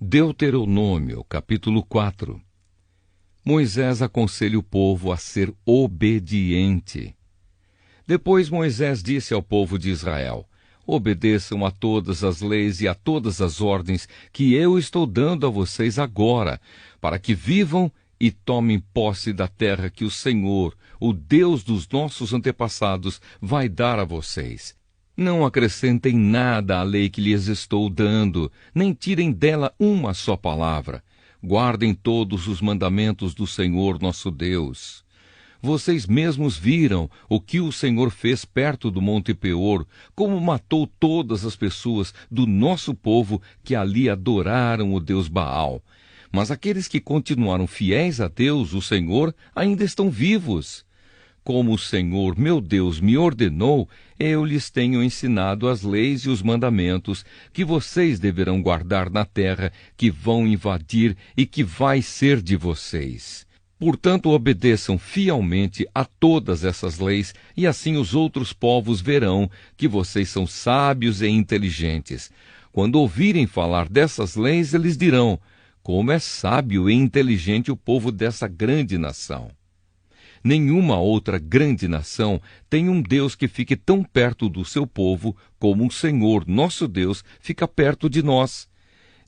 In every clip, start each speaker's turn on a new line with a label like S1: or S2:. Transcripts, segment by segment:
S1: Deuteronômio, capítulo 4. Moisés aconselha o povo a ser obediente. Depois Moisés disse ao povo de Israel: obedeçam a todas as leis e a todas as ordens que eu estou dando a vocês agora, para que vivam e tomem posse da terra que o Senhor, o Deus dos nossos antepassados, vai dar a vocês. Não acrescentem nada à lei que lhes estou dando, nem tirem dela uma só palavra. Guardem todos os mandamentos do Senhor nosso Deus. Vocês mesmos viram o que o Senhor fez perto do Monte Peor, como matou todas as pessoas do nosso povo que ali adoraram o Deus Baal. Mas aqueles que continuaram fiéis a Deus, o Senhor, ainda estão vivos. Como o Senhor, meu Deus, me ordenou, eu lhes tenho ensinado as leis e os mandamentos que vocês deverão guardar na terra que vão invadir e que vai ser de vocês. Portanto, obedeçam fielmente a todas essas leis, e assim os outros povos verão que vocês são sábios e inteligentes. Quando ouvirem falar dessas leis, eles dirão: como é sábio e inteligente o povo dessa grande nação. Nenhuma outra grande nação tem um Deus que fique tão perto do seu povo como o Senhor, nosso Deus, fica perto de nós.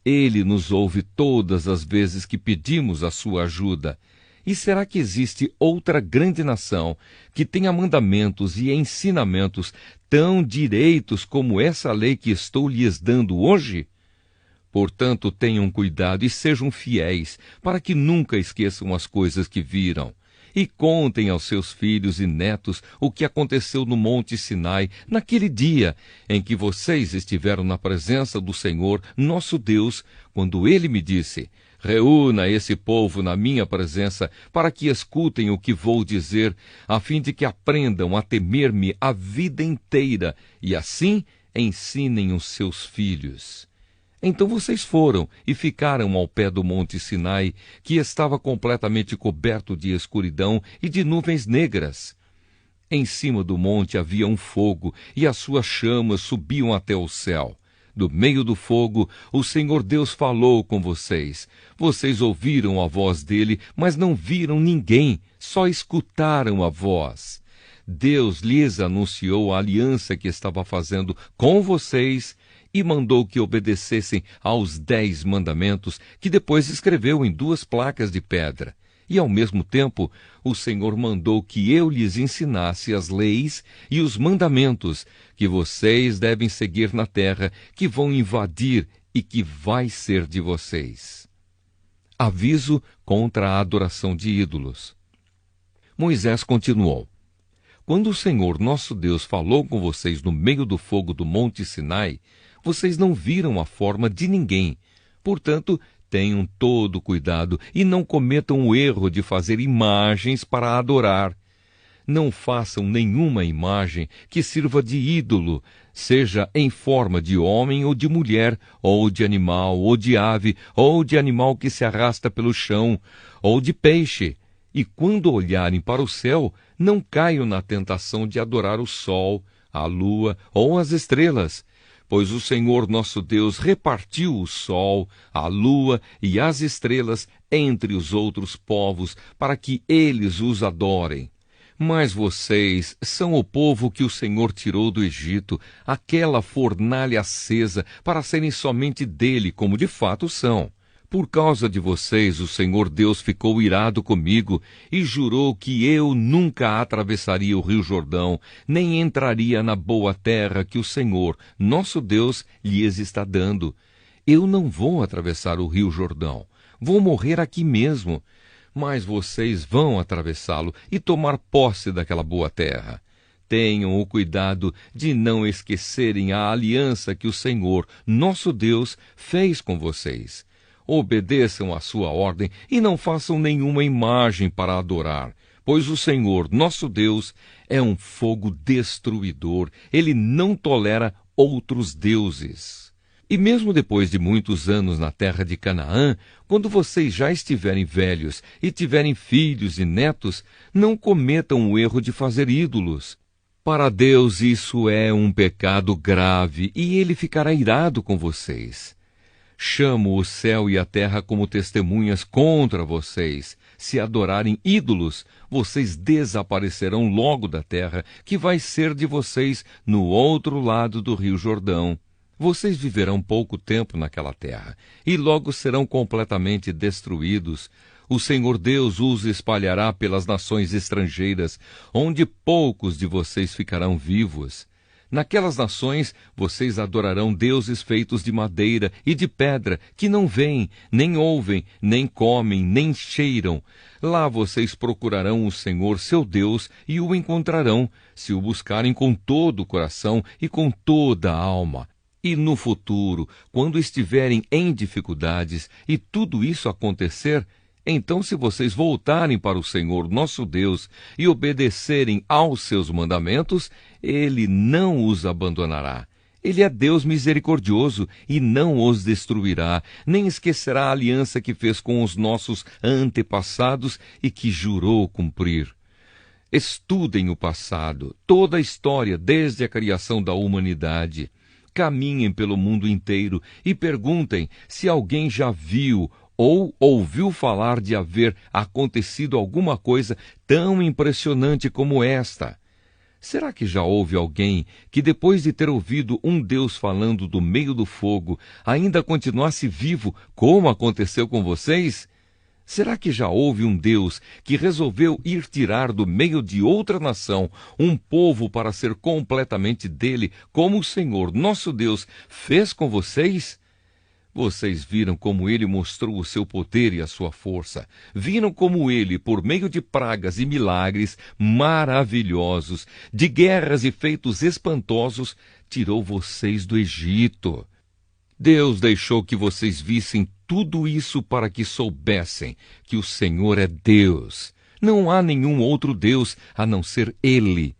S1: Ele nos ouve todas as vezes que pedimos a sua ajuda. E será que existe outra grande nação que tenha mandamentos e ensinamentos tão direitos como essa lei que estou lhes dando hoje? Portanto, tenham cuidado e sejam fiéis, para que nunca esqueçam as coisas que viram. E contem aos seus filhos e netos o que aconteceu no Monte Sinai, naquele dia em que vocês estiveram na presença do Senhor, nosso Deus, quando Ele me disse: reúna esse povo na minha presença, para que escutem o que vou dizer, a fim de que aprendam a temer-me a vida inteira, e assim ensinem os seus filhos. Então vocês foram e ficaram ao pé do Monte Sinai, que estava completamente coberto de escuridão e de nuvens negras. Em cima do monte havia um fogo, e as suas chamas subiam até o céu. Do meio do fogo, o Senhor Deus falou com vocês. Vocês ouviram a voz dele, mas não viram ninguém, só escutaram a voz. Deus lhes anunciou a aliança que estava fazendo com vocês e mandou que obedecessem aos 10 mandamentos que depois escreveu em 2 placas de pedra. E, ao mesmo tempo, o Senhor mandou que eu lhes ensinasse as leis e os mandamentos que vocês devem seguir na terra que vão invadir e que vai ser de vocês. Aviso contra a adoração de ídolos. Moisés continuou: quando o Senhor nosso Deus falou com vocês no meio do fogo do Monte Sinai, vocês não viram a forma de ninguém. Portanto, tenham todo cuidado e não cometam o erro de fazer imagens para adorar. Não façam nenhuma imagem que sirva de ídolo, seja em forma de homem ou de mulher, ou de animal, ou de ave, ou de animal que se arrasta pelo chão, ou de peixe. E quando olharem para o céu, não caiam na tentação de adorar o sol, a lua ou as estrelas, pois o Senhor nosso Deus repartiu o sol, a lua e as estrelas entre os outros povos, para que eles os adorem. Mas vocês são o povo que o Senhor tirou do Egito, aquela fornalha acesa, para serem somente dele, como de fato são. Por causa de vocês, o Senhor Deus ficou irado comigo e jurou que eu nunca atravessaria o rio Jordão, nem entraria na boa terra que o Senhor, nosso Deus, lhes está dando. Eu não vou atravessar o rio Jordão, vou morrer aqui mesmo, mas vocês vão atravessá-lo e tomar posse daquela boa terra. Tenham o cuidado de não esquecerem a aliança que o Senhor, nosso Deus, fez com vocês. Obedeçam à sua ordem e não façam nenhuma imagem para adorar, pois o Senhor, nosso Deus, é um fogo destruidor. Ele não tolera outros deuses. E mesmo depois de muitos anos na terra de Canaã, quando vocês já estiverem velhos e tiverem filhos e netos, não cometam o erro de fazer ídolos. Para Deus isso é um pecado grave e ele ficará irado com vocês. Chamo o céu e a terra como testemunhas contra vocês. Se adorarem ídolos, vocês desaparecerão logo da terra, que vai ser de vocês no outro lado do rio Jordão. Vocês viverão pouco tempo naquela terra, e logo serão completamente destruídos. O Senhor Deus os espalhará pelas nações estrangeiras, onde poucos de vocês ficarão vivos. Naquelas nações vocês adorarão deuses feitos de madeira e de pedra, que não veem, nem ouvem, nem comem, nem cheiram. Lá vocês procurarão o Senhor seu Deus e o encontrarão, se o buscarem com todo o coração e com toda a alma. E no futuro, quando estiverem em dificuldades e tudo isso acontecer, então, se vocês voltarem para o Senhor nosso Deus e obedecerem aos seus mandamentos, Ele não os abandonará. Ele é Deus misericordioso e não os destruirá, nem esquecerá a aliança que fez com os nossos antepassados e que jurou cumprir. Estudem o passado, toda a história desde a criação da humanidade. Caminhem pelo mundo inteiro e perguntem se alguém já viu ou ouviu falar de haver acontecido alguma coisa tão impressionante como esta. Será que já houve alguém que, depois de ter ouvido um Deus falando do meio do fogo, ainda continuasse vivo, como aconteceu com vocês? Será que já houve um Deus que resolveu ir tirar do meio de outra nação um povo para ser completamente dele, como o Senhor, nosso Deus, fez com vocês? Vocês viram como ele mostrou o seu poder e a sua força. Viram como ele, por meio de pragas e milagres maravilhosos, de guerras e feitos espantosos, tirou vocês do Egito. Deus deixou que vocês vissem tudo isso para que soubessem que o Senhor é Deus. Não há nenhum outro Deus a não ser Ele.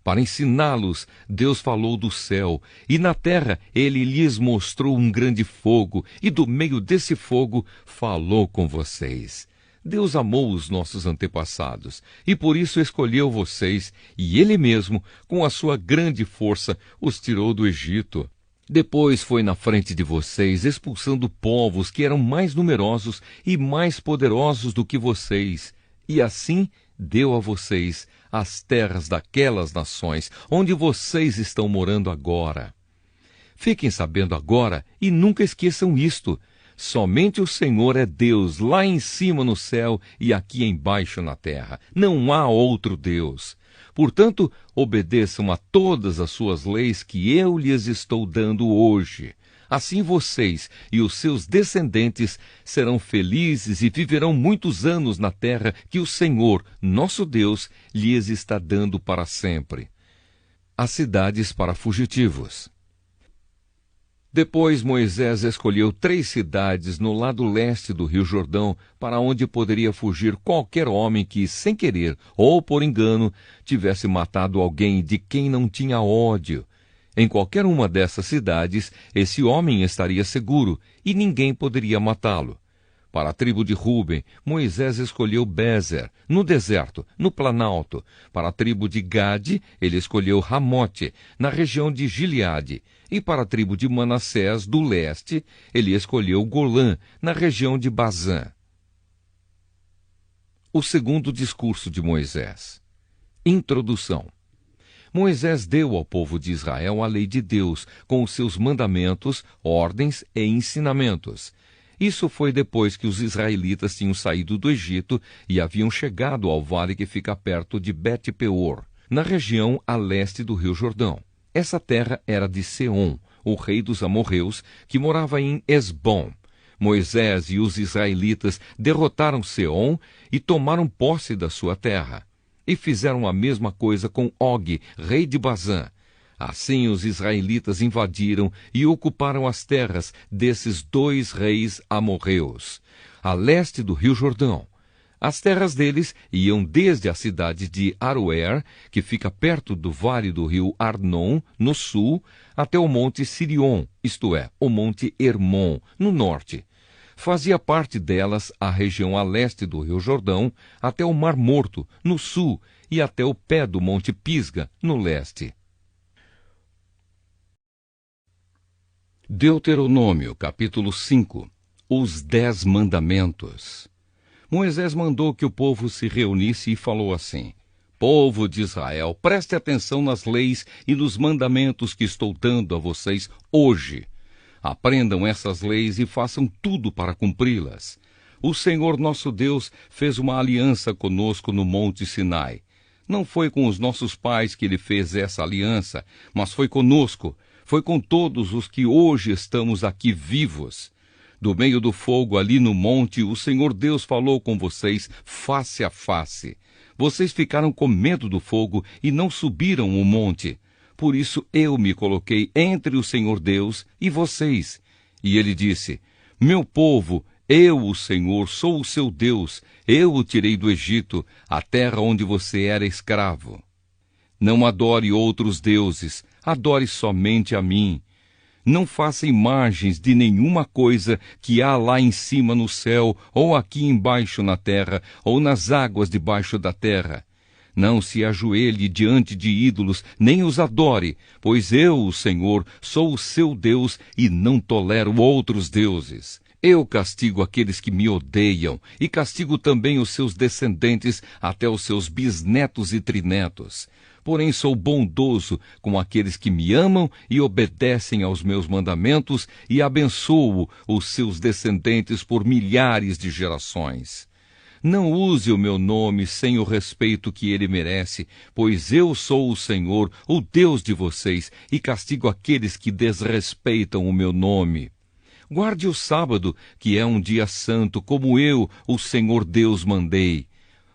S1: Para ensiná-los, Deus falou do céu, e na terra Ele lhes mostrou um grande fogo, e do meio desse fogo falou com vocês. Deus amou os nossos antepassados, e por isso escolheu vocês, e Ele mesmo, com a sua grande força, os tirou do Egito. Depois foi na frente de vocês, expulsando povos que eram mais numerosos e mais poderosos do que vocês, e assim deu a vocês as terras daquelas nações, onde vocês estão morando agora. Fiquem sabendo agora e nunca esqueçam isto: somente o Senhor é Deus lá em cima no céu e aqui embaixo na terra. Não há outro Deus. Portanto, obedeçam a todas as suas leis que eu lhes estou dando hoje. Assim vocês e os seus descendentes serão felizes e viverão muitos anos na terra que o Senhor, nosso Deus, lhes está dando para sempre. As cidades para fugitivos. Depois Moisés escolheu 3 cidades no lado leste do rio Jordão, para onde poderia fugir qualquer homem que, sem querer ou por engano, tivesse matado alguém de quem não tinha ódio. Em qualquer uma dessas cidades, esse homem estaria seguro e ninguém poderia matá-lo. Para a tribo de Ruben, Moisés escolheu Bezer, no deserto, no planalto. Para a tribo de Gade, ele escolheu Ramote, na região de Gileade. E para a tribo de Manassés, do leste, ele escolheu Golã, na região de Bazã. O segundo discurso de Moisés. Introdução. Moisés deu ao povo de Israel a lei de Deus, com os seus mandamentos, ordens e ensinamentos. Isso foi depois que os israelitas tinham saído do Egito e haviam chegado ao vale que fica perto de Bet-peor, na região a leste do rio Jordão. Essa terra era de Seom, o rei dos amorreus, que morava em Esbom. Moisés e os israelitas derrotaram Seom e tomaram posse da sua terra. E fizeram a mesma coisa com Og, rei de Bazã. Assim os israelitas invadiram e ocuparam as terras desses 2 reis amorreus, a leste do rio Jordão. As terras deles iam desde a cidade de Aroer, que fica perto do vale do rio Arnon, no sul, até o monte Sirion, isto é, o monte Hermon, no norte. Fazia parte delas a região a leste do rio Jordão, até o Mar Morto, no sul, e até o pé do monte Pisga, no leste. Deuteronômio, capítulo 5. Os 10 mandamentos. Moisés mandou que o povo se reunisse e falou assim: Povo de Israel, preste atenção nas leis e nos mandamentos que estou dando a vocês hoje. Aprendam essas leis e façam tudo para cumpri-las. O Senhor nosso Deus fez uma aliança conosco no Monte Sinai. Não foi com os nossos pais que ele fez essa aliança, mas foi conosco, foi com todos os que hoje estamos aqui vivos. Do meio do fogo ali no monte, o Senhor Deus falou com vocês face a face. Vocês ficaram com medo do fogo e não subiram o monte. Por isso eu me coloquei entre o Senhor Deus e vocês. E ele disse: Meu povo, eu, o Senhor, sou o seu Deus. Eu o tirei do Egito, a terra onde você era escravo. Não adore outros deuses, adore somente a mim. Não faça imagens de nenhuma coisa que há lá em cima no céu, ou aqui embaixo na terra, ou nas águas debaixo da terra. Não se ajoelhe diante de ídolos, nem os adore, pois eu, o Senhor, sou o seu Deus e não tolero outros deuses. Eu castigo aqueles que me odeiam e castigo também os seus descendentes até os seus bisnetos e trinetos. Porém sou bondoso com aqueles que me amam e obedecem aos meus mandamentos e abençoo os seus descendentes por milhares de gerações. Não use o meu nome sem o respeito que ele merece, pois eu sou o Senhor, o Deus de vocês, e castigo aqueles que desrespeitam o meu nome. Guarde o sábado, que é um dia santo, como eu, o Senhor Deus, mandei.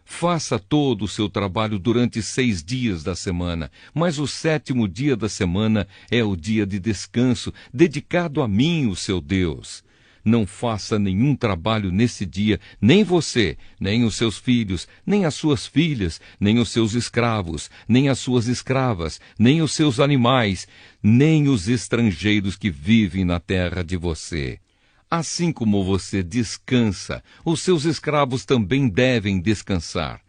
S1: Faça todo o seu trabalho durante 6 dias da semana, mas o 7º dia da semana é o dia de descanso, dedicado a mim, o seu Deus. Não faça nenhum trabalho nesse dia, nem você, nem os seus filhos, nem as suas filhas, nem os seus escravos, nem as suas escravas, nem os seus animais, nem os estrangeiros que vivem na terra de você. Assim como você descansa, os seus escravos também devem descansar.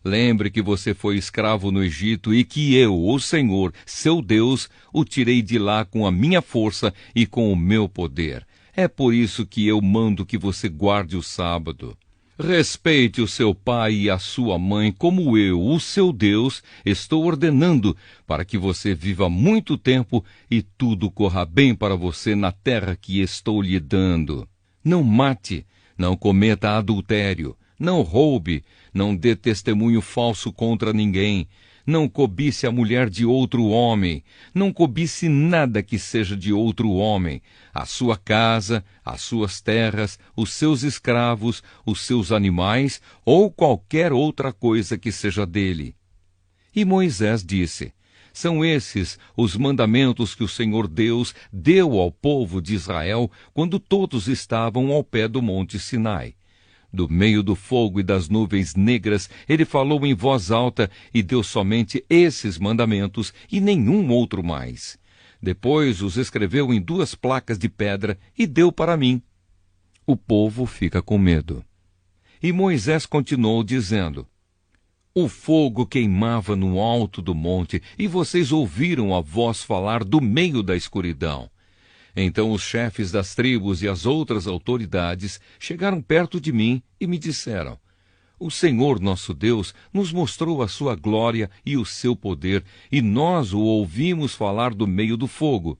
S1: Lembre que você foi escravo no Egito e que eu, o Senhor, seu Deus, o tirei de lá com a minha força e com o meu poder. É por isso que eu mando que você guarde o sábado. Respeite o seu pai e a sua mãe, como eu, o seu Deus, estou ordenando, para que você viva muito tempo e tudo corra bem para você na terra que estou lhe dando. Não mate, não cometa adultério, não roube, não dê testemunho falso contra ninguém. Não cobice a mulher de outro homem, não cobice nada que seja de outro homem, a sua casa, as suas terras, os seus escravos, os seus animais, ou qualquer outra coisa que seja dele. E Moisés disse: São esses os mandamentos que o Senhor Deus deu ao povo de Israel quando todos estavam ao pé do monte Sinai. Do meio do fogo e das nuvens negras, ele falou em voz alta e deu somente esses mandamentos e nenhum outro mais. Depois os escreveu em 2 placas de pedra e deu para mim. O povo fica com medo. E Moisés continuou dizendo: O fogo queimava no alto do monte e vocês ouviram a voz falar do meio da escuridão. Então os chefes das tribos e as outras autoridades chegaram perto de mim e me disseram: O Senhor nosso Deus nos mostrou a sua glória e o seu poder, e nós o ouvimos falar do meio do fogo.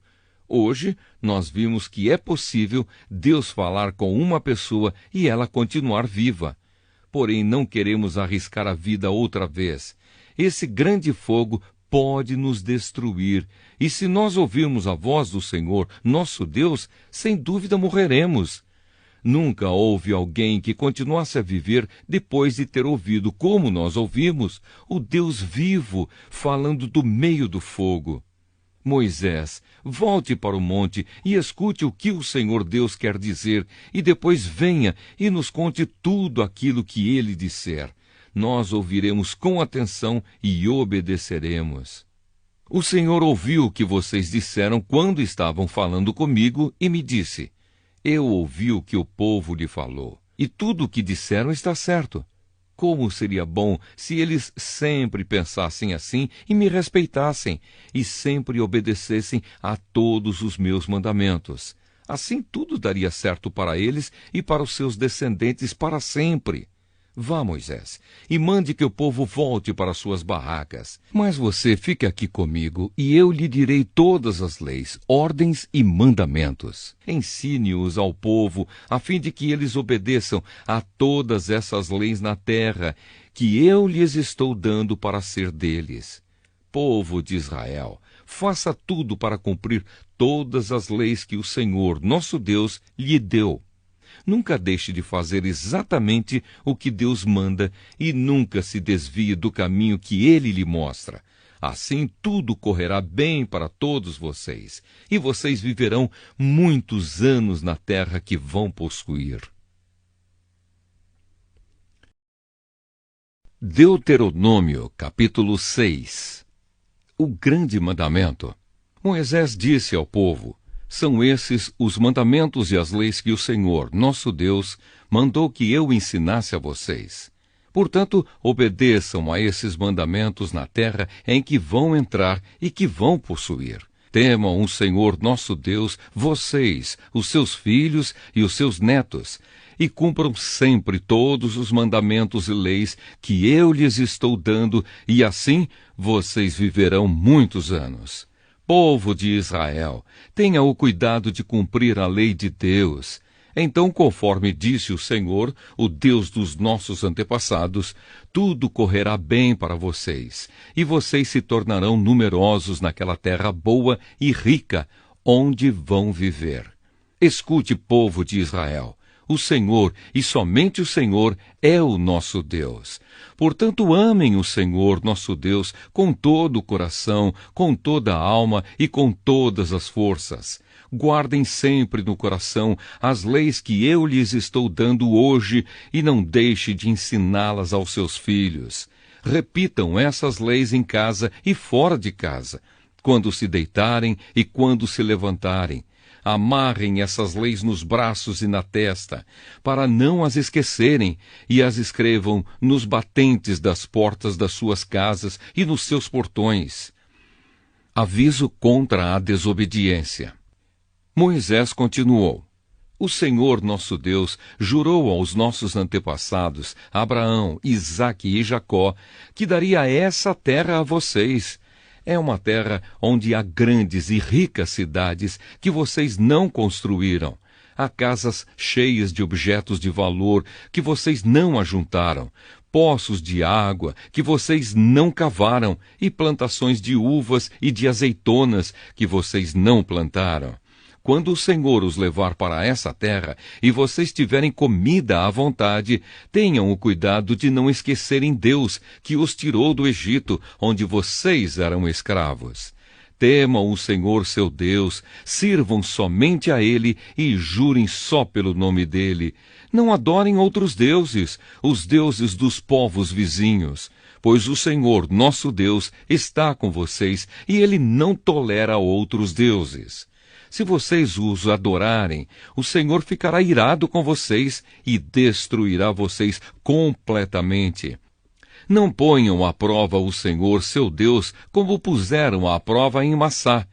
S1: Hoje nós vimos que é possível Deus falar com uma pessoa e ela continuar viva. Porém não queremos arriscar a vida outra vez. Esse grande fogo pode nos destruir, e se nós ouvirmos a voz do Senhor, nosso Deus, sem dúvida morreremos. Nunca houve alguém que continuasse a viver depois de ter ouvido, como nós ouvimos, o Deus vivo falando do meio do fogo. Moisés, volte para o monte e escute o que o Senhor Deus quer dizer, e depois venha e nos conte tudo aquilo que ele disser. Nós ouviremos com atenção e obedeceremos. O Senhor ouviu o que vocês disseram quando estavam falando comigo e me disse: Eu ouvi o que o povo lhe falou, e tudo o que disseram está certo. Como seria bom se eles sempre pensassem assim e me respeitassem, e sempre obedecessem a todos os meus mandamentos. Assim tudo daria certo para eles e para os seus descendentes para sempre. Vá, Moisés, e mande que o povo volte para suas barracas. Mas você fique aqui comigo, e eu lhe direi todas as leis, ordens e mandamentos. Ensine-os ao povo, a fim de que eles obedeçam a todas essas leis na terra, que eu lhes estou dando para ser deles. Povo de Israel, faça tudo para cumprir todas as leis que o Senhor, nosso Deus, lhe deu. Nunca deixe de fazer exatamente o que Deus manda e nunca se desvie do caminho que Ele lhe mostra. Assim tudo correrá bem para todos vocês, e vocês viverão muitos anos na terra que vão possuir. Deuteronômio, capítulo 6. O grande mandamento. Moisés disse ao povo: são esses os mandamentos e as leis que o Senhor, nosso Deus, mandou que eu ensinasse a vocês. Portanto, obedeçam a esses mandamentos na terra em que vão entrar e que vão possuir. Temam o Senhor, nosso Deus, vocês, os seus filhos e os seus netos, e cumpram sempre todos os mandamentos e leis que eu lhes estou dando, e assim vocês viverão muitos anos. Povo de Israel, tenha o cuidado de cumprir a lei de Deus. Então, conforme disse o Senhor, o Deus dos nossos antepassados, tudo correrá bem para vocês, e vocês se tornarão numerosos naquela terra boa e rica, onde vão viver. Escute, povo de Israel. O Senhor, e somente o Senhor, é o nosso Deus. Portanto, amem o Senhor, nosso Deus, com todo o coração, com toda a alma e com todas as forças. Guardem sempre no coração as leis que eu lhes estou dando hoje e não deixe de ensiná-las aos seus filhos. Repitam essas leis em casa e fora de casa, quando se deitarem e quando se levantarem. Amarrem essas leis nos braços e na testa, para não as esquecerem, e as escrevam nos batentes das portas das suas casas e nos seus portões. Aviso contra a desobediência. Moisés continuou: o Senhor nosso Deus jurou aos nossos antepassados, Abraão, Isaque e Jacó, que daria essa terra a vocês. É uma terra onde há grandes e ricas cidades que vocês não construíram. Há casas cheias de objetos de valor que vocês não ajuntaram, poços de água que vocês não cavaram e plantações de uvas e de azeitonas que vocês não plantaram. Quando o Senhor os levar para essa terra e vocês tiverem comida à vontade, tenham o cuidado de não esquecerem Deus, que os tirou do Egito, onde vocês eram escravos. Temam o Senhor seu Deus, sirvam somente a Ele e jurem só pelo nome dEle. Não adorem outros deuses, os deuses dos povos vizinhos, pois o Senhor, nosso Deus, está com vocês e Ele não tolera outros deuses. Se vocês os adorarem, o Senhor ficará irado com vocês e destruirá vocês completamente. Não ponham à prova o Senhor, seu Deus, como puseram à prova em Massá.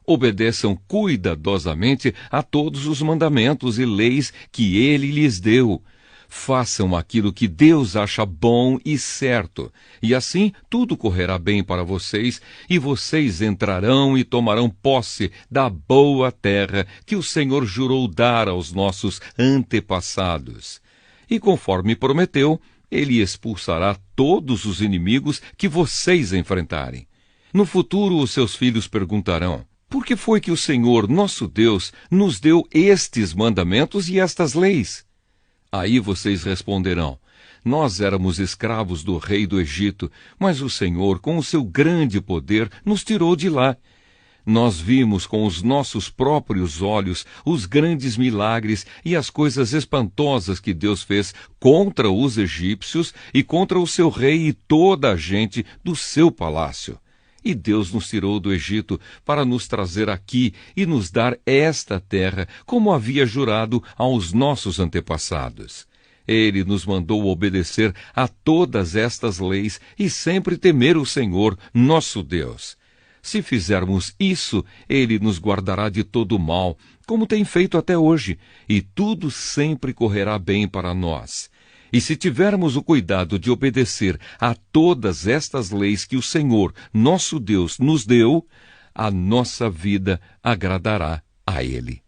S1: Obedeçam cuidadosamente a todos os mandamentos e leis que Ele lhes deu. Façam aquilo que Deus acha bom e certo, e assim tudo correrá bem para vocês, e vocês entrarão e tomarão posse da boa terra que o Senhor jurou dar aos nossos antepassados. E conforme prometeu, Ele expulsará todos os inimigos que vocês enfrentarem. No futuro, os seus filhos perguntarão: por que foi que o Senhor, nosso Deus, nos deu estes mandamentos e estas leis? Aí vocês responderão: nós éramos escravos do rei do Egito, mas o Senhor, com o seu grande poder, nos tirou de lá. Nós vimos com os nossos próprios olhos os grandes milagres e as coisas espantosas que Deus fez contra os egípcios e contra o seu rei e toda a gente do seu palácio. E Deus nos tirou do Egito para nos trazer aqui e nos dar esta terra, como havia jurado aos nossos antepassados. Ele nos mandou obedecer a todas estas leis e sempre temer o Senhor, nosso Deus. Se fizermos isso, Ele nos guardará de todo o mal, como tem feito até hoje, e tudo sempre correrá bem para nós. E se tivermos o cuidado de obedecer a todas estas leis que o Senhor, nosso Deus, nos deu, a nossa vida agradará a Ele.